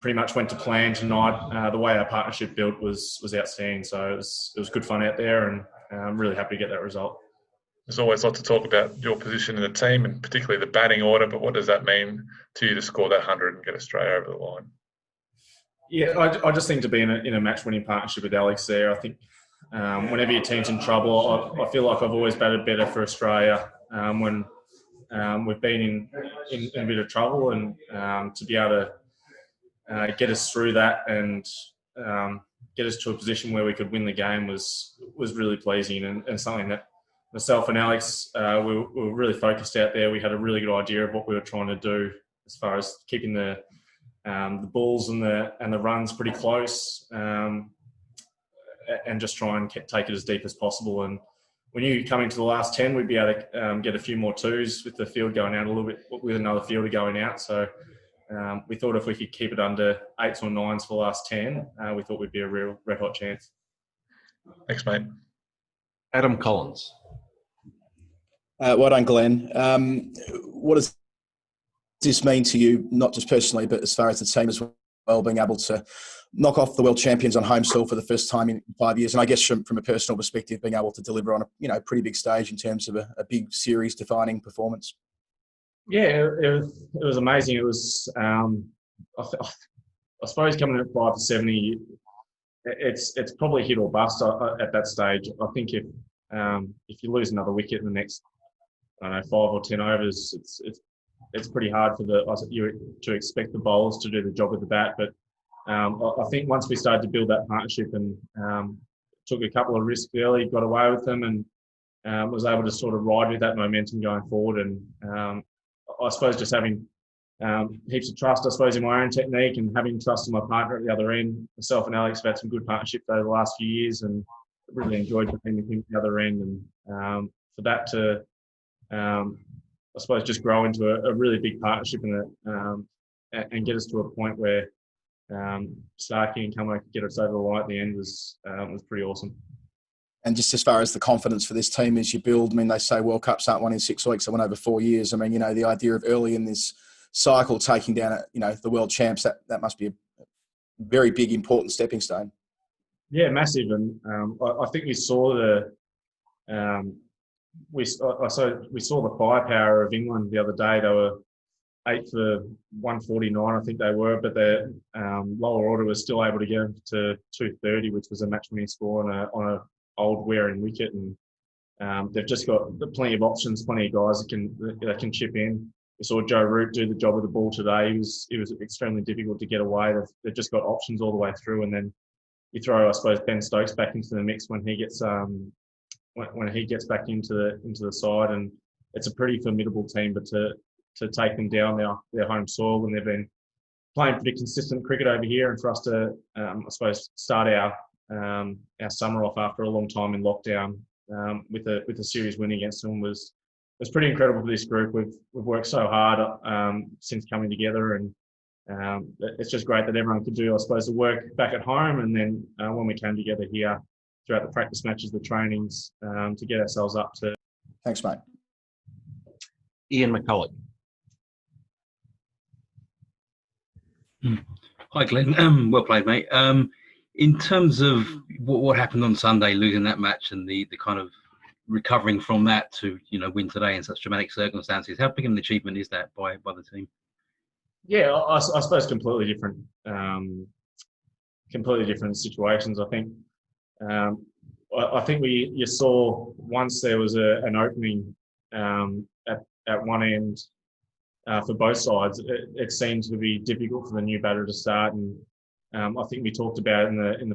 pretty much went to plan tonight. The way our partnership built was outstanding. So it was good fun out there, and I'm really happy to get that result. There's always lots to talk about your position in the team and particularly the batting order, but what does that mean to you to score that 100 and get Australia over the line? Yeah, I just think to be in a match-winning partnership with Alex there, I think whenever your team's in trouble, I feel like I've always batted better for Australia when we've been in a bit of trouble, and to be able to get us through that and get us to a position where we could win the game was really pleasing, and something that myself and Alex, we were really focused out there. We had a really good idea of what we were trying to do as far as keeping the balls and the runs pretty close, and just try and take it as deep as possible. And we knew coming to the last 10, we'd be able to get a few more twos with the field going out a little bit, with another fielder going out. So we thought if we could keep it under 8s or 9s for the last 10, we thought we'd be a real red hot chance. Thanks, mate. Adam Collins. Well done, Glenn. What does this mean to you, not just personally, but as far as the team as well, being able to knock off the world champions on home soil for the first time in 5 years? And I guess from a personal perspective, being able to deliver on a pretty big stage in terms of a big series-defining performance. Yeah, it was amazing. It was, I suppose, coming at 5 for 70, it's probably hit or bust at that stage. I think if you lose another wicket in the next, 5 or 10 overs, it's pretty hard to expect the bowlers to do the job with the bat. But I think once we started to build that partnership and took a couple of risks early, got away with them, and was able to sort of ride with that momentum going forward. And I suppose just having heaps of trust, I suppose, in my own technique, and having trust in my partner at the other end. Myself and Alex have had some good partnerships over the last few years, and really enjoyed being with him at the other end. And for that to, I suppose, just grow into a really big partnership and get us to a point where Starkey and Camo could get us over the line at the end was pretty awesome. And just as far as the confidence for this team as you build, I mean, they say World Cups aren't won in 6 weeks, they won over 4 years. I mean, the idea of early in this cycle taking down, the world champs, that must be a very big, important stepping stone. Yeah, massive. And I think we saw we saw the firepower of England the other day. They were 8 for 149, I think they were, but their lower order was still able to get them to 230, which was a match-winning score on a old wearing wicket. And they've just got plenty of options, plenty of guys that can chip in. We saw Joe Root do the job with the ball today. It was extremely difficult to get away. They've just got options all the way through. And then you throw, I suppose, Ben Stokes back into the mix when he gets back into the side, and it's a pretty formidable team. But to take them down their home soil when they've been playing pretty consistent cricket over here, and for us to I suppose start our summer off after a long time in lockdown with a series win against them was pretty incredible for this group. We've worked so hard since coming together, and it's just great that everyone could do, I suppose, the work back at home, and then when we came together here throughout the practice matches, the trainings, to get ourselves up to. Thanks, mate. Ian McCulloch. Hi, Glenn. Well played, mate. In terms of what happened on Sunday, losing that match and the kind of recovering from that to win today in such dramatic circumstances, how big an achievement is that by the team? Yeah, I suppose completely different situations. I think you saw once there was an opening at one end. For both sides, it seemed to be difficult for the new batter to start, and I think we talked about it in the